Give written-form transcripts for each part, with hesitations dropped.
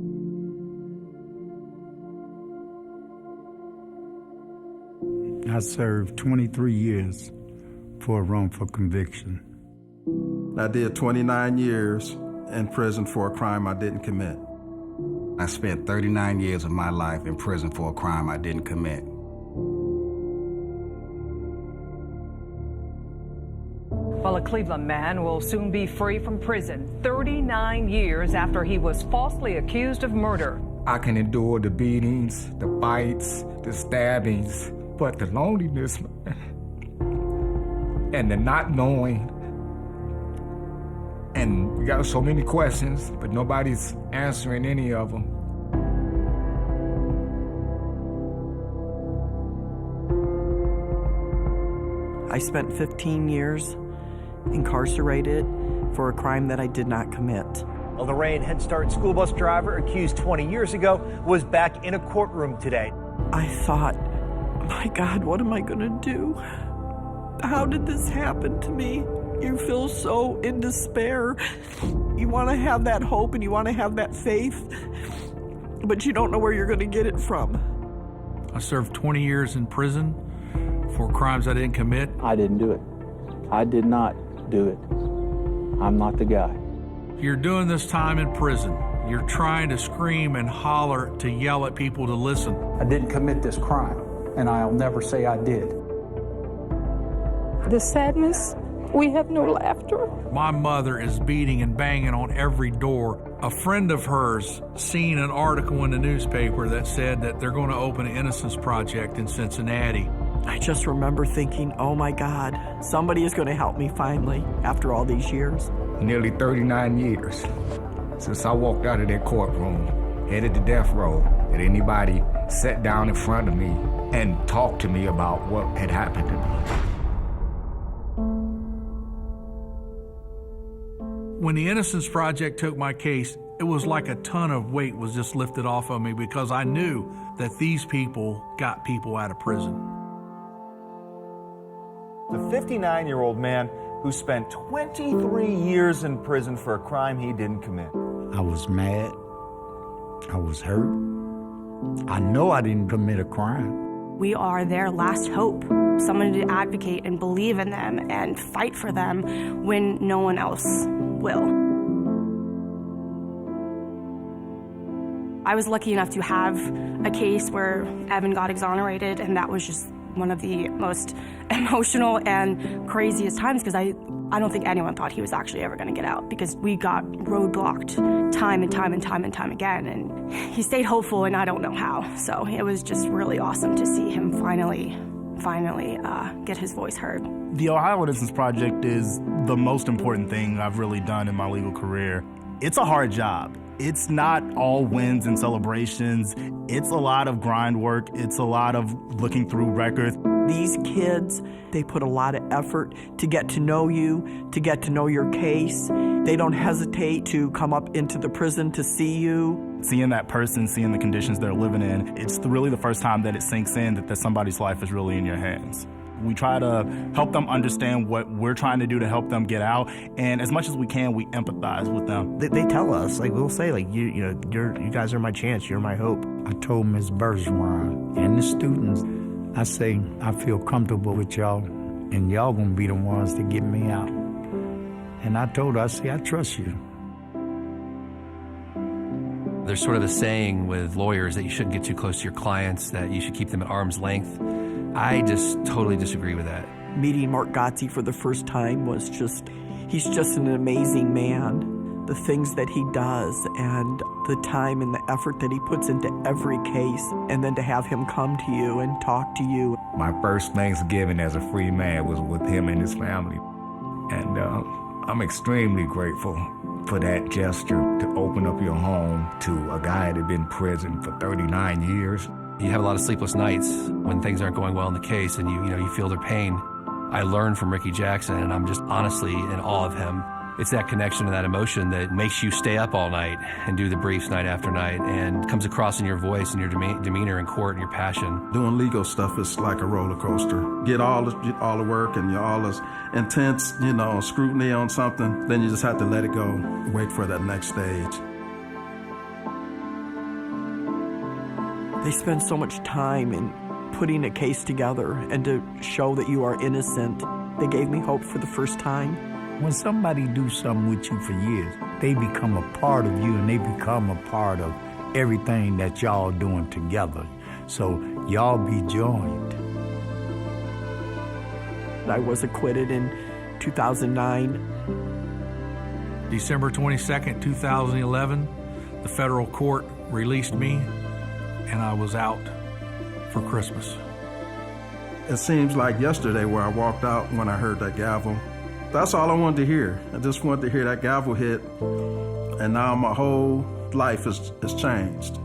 I served 23 years for a wrongful conviction. I did 29 years in prison for a crime I didn't commit. I spent 39 years of my life in prison for a crime I didn't commit. Well, a Cleveland man will soon be free from prison 39 years after he was falsely accused of murder. I can endure the beatings, the bites, the stabbings, but the loneliness and the not knowing. And we got so many questions, but nobody's answering any of them. I spent 15 years incarcerated for a crime that I did not commit. A Lorraine Head Start school bus driver accused 20 years ago was back in a courtroom today. I thought, my God, what am I gonna do? How did this happen to me? You feel so in despair. You wanna have that hope and you wanna have that faith, but you don't know where you're gonna get it from. I served 20 years in prison for crimes I didn't commit. I didn't do it. I did not do it. I'm not the guy. You're doing this time in prison. You're trying to scream and holler to yell at people to listen. I didn't commit this crime, and I'll never say I did. The sadness, we have no laughter. My mother is beating and banging on every door. A friend of hers seen an article in the newspaper that said that they're going to open an Innocence Project in Cincinnati. I just remember thinking, oh my God, somebody is going to help me finally after all these years. Nearly 39 years since I walked out of that courtroom, headed to death row, that anybody sat down in front of me and talked to me about what had happened to me. When the Innocence Project took my case, it was like a ton of weight was just lifted off of me because I knew that these people got people out of prison. The 59-year-old man who spent 23 years in prison for a crime he didn't commit. I was mad. I was hurt. I know I didn't commit a crime. We are their last hope, someone to advocate and believe in them and fight for them when no one else will. I was lucky enough to have a case where Evan got exonerated, and that was just one of the most emotional and craziest times because I don't think anyone thought he was actually ever going to get out because we got roadblocked time and time and time and time again, and he stayed hopeful, and I don't know how. So it was just really awesome to see him finally get his voice heard. The Ohio Innocence Project is the most important thing I've really done in my legal career. It's a hard job. It's not all wins and celebrations. It's a lot of grind work. It's a lot of looking through records. These kids, they put a lot of effort to get to know you, to get to know your case. They don't hesitate to come up into the prison to see you. Seeing that person, seeing the conditions they're living in, it's really the first time that it sinks in that somebody's life is really in your hands. We try to help them understand what we're trying to do to help them get out, and as much as we can, we empathize with them. They tell us, we'll say, you guys are my chance, you're my hope. I told Ms. Bergeron and the students, I say, I feel comfortable with y'all, and y'all gonna be the ones to get me out. And I told her, I say, I trust you. There's sort of a saying with lawyers that you shouldn't get too close to your clients, that you should keep them at arm's length. I just totally disagree with that. Meeting Mark Gotze for the first time was he's just an amazing man. The things that he does and the time and the effort that he puts into every case, and then to have him come to you and talk to you. My first Thanksgiving as a free man was with him and his family. And I'm extremely grateful for that gesture to open up your home to a guy that had been in prison for 39 years. You have a lot of sleepless nights when things aren't going well in the case, and you feel their pain. I learned from Ricky Jackson, and I'm just honestly in awe of him. It's that connection and that emotion that makes you stay up all night and do the briefs night after night, and comes across in your voice and your demeanor in court and your passion. Doing legal stuff is like a roller coaster. Get all the work and all this intense, scrutiny on something, then you just have to let it go, wait for that next stage. They spend so much time in putting a case together and to show that you are innocent. They gave me hope for the first time. When somebody do something with you for years, they become a part of you and they become a part of everything that y'all doing together. So y'all be joined. I was acquitted in 2009. December 22nd, 2011, the federal court released me and I was out for Christmas. It seems like yesterday where I walked out when I heard that gavel. That's all I wanted to hear. I just wanted to hear that gavel hit, and now my whole life is changed.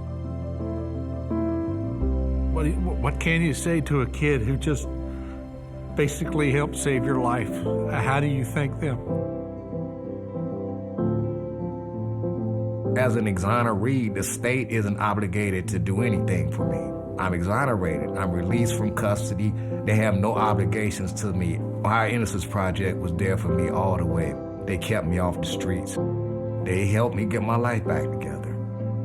What can you say to a kid who just basically helped save your life? How do you thank them? As an exoneree, the state isn't obligated to do anything for me. I'm exonerated. I'm released from custody. They have no obligations to me. Ohio Innocence Project was there for me all the way. They kept me off the streets. They helped me get my life back together.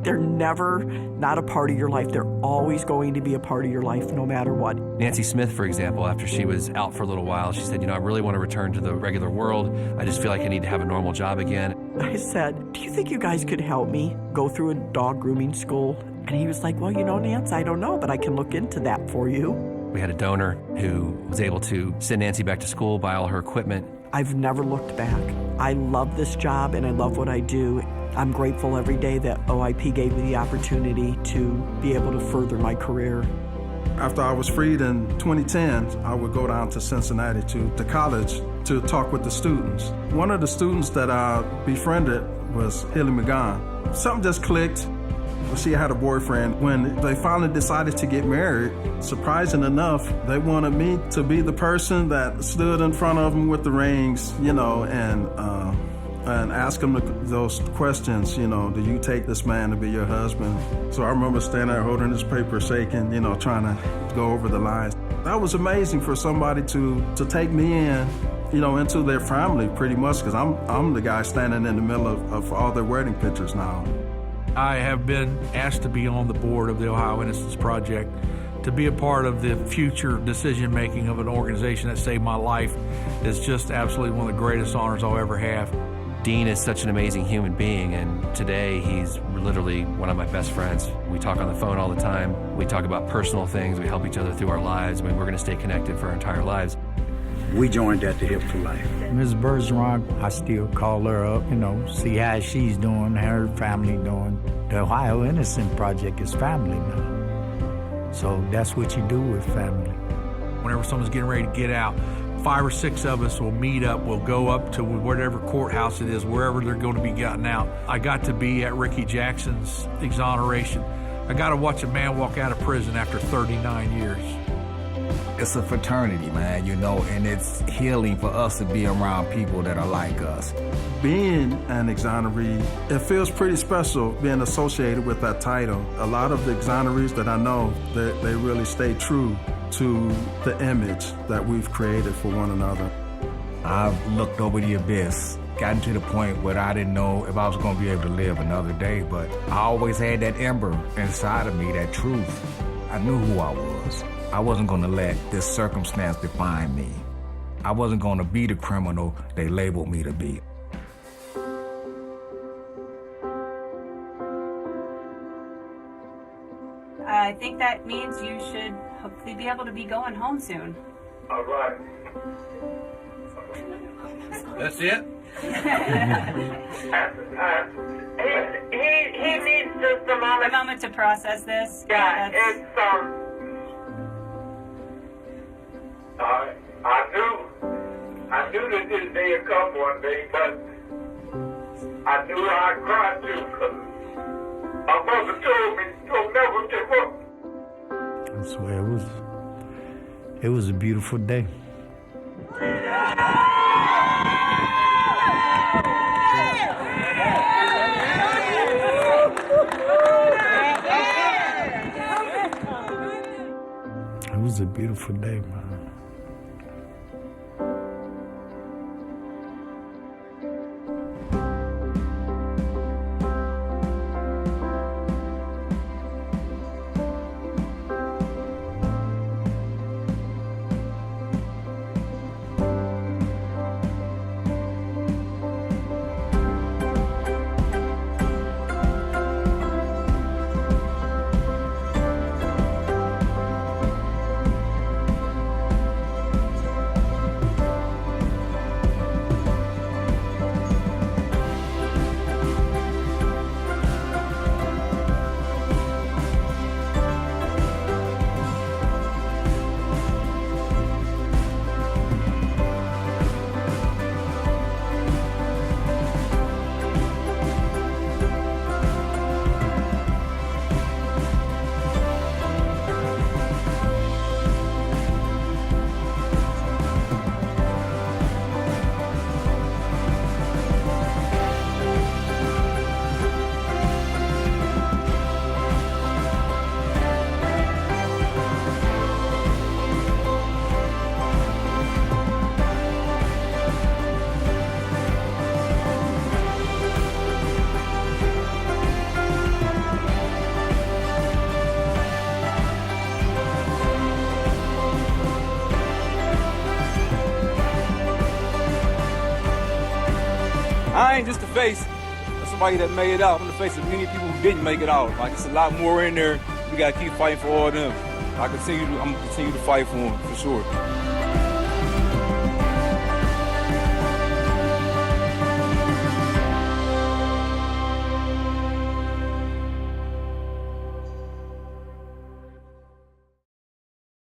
They're never not a part of your life. They're always going to be a part of your life no matter what. Nancy Smith, for example, after she was out for a little while, she said, I really want to return to the regular world. I just feel like I need to have a normal job again. I said, do you think you guys could help me go through a dog grooming school? And he was like, well, Nance, I don't know, but I can look into that for you. We had a donor who was able to send Nancy back to school, buy all her equipment. I've never looked back. I love this job and I love what I do. I'm grateful every day that OIP gave me the opportunity to be able to further my career. After I was freed in 2010, I would go down to Cincinnati to college to talk with the students. One of the students that I befriended was Hilly McGon. Something just clicked. She had a boyfriend. When they finally decided to get married, surprising enough, they wanted me to be the person that stood in front of them with the rings, and ask them those questions, do you take this man to be your husband? So I remember standing there holding this paper, shaking, trying to go over the lines. That was amazing for somebody to take me in, into their family pretty much, because I'm the guy standing in the middle of all their wedding pictures now. I have been asked to be on the board of the Ohio Innocence Project, to be a part of the future decision-making of an organization that saved my life is just absolutely one of the greatest honors I'll ever have. Dean is such an amazing human being, and today he's literally one of my best friends. We talk on the phone all the time. We talk about personal things. We help each other through our lives. We're going to stay connected for our entire lives. We joined at the hip for life. Ms. Bergeron, I still call her up, see how she's doing, how her family doing. The Ohio Innocence Project is family now. So that's what you do with family. Whenever someone's getting ready to get out, 5 or 6 of us will meet up. We'll go up to whatever courthouse it is, wherever they're going to be gotten out. I got to be at Ricky Jackson's exoneration. I got to watch a man walk out of prison after 39 years. It's a fraternity, man, and it's healing for us to be around people that are like us. Being an exoneree, it feels pretty special being associated with that title. A lot of the exonerees that I know, they really stay true to the image that we've created for one another. I've looked over the abyss, gotten to the point where I didn't know if I was going to be able to live another day, but I always had that ember inside of me, that truth. I knew who I was. I wasn't going to let this circumstance define me. I wasn't going to be the criminal they labeled me to be. I think that means you should hopefully be able to be going home soon. All right. That's it? He needs just a moment. A moment to process this. Yeah, it's I knew that this day would come one day, but I knew I'd cry too, because my mother told me don't never give up. I swear it was a beautiful day. It was a beautiful day, man. I ain't just the face of somebody that made it out. I'm the face of many people who didn't make it out. Like, it's a lot more in there. We gotta keep fighting for all of them. I'm gonna continue to fight for them, for sure.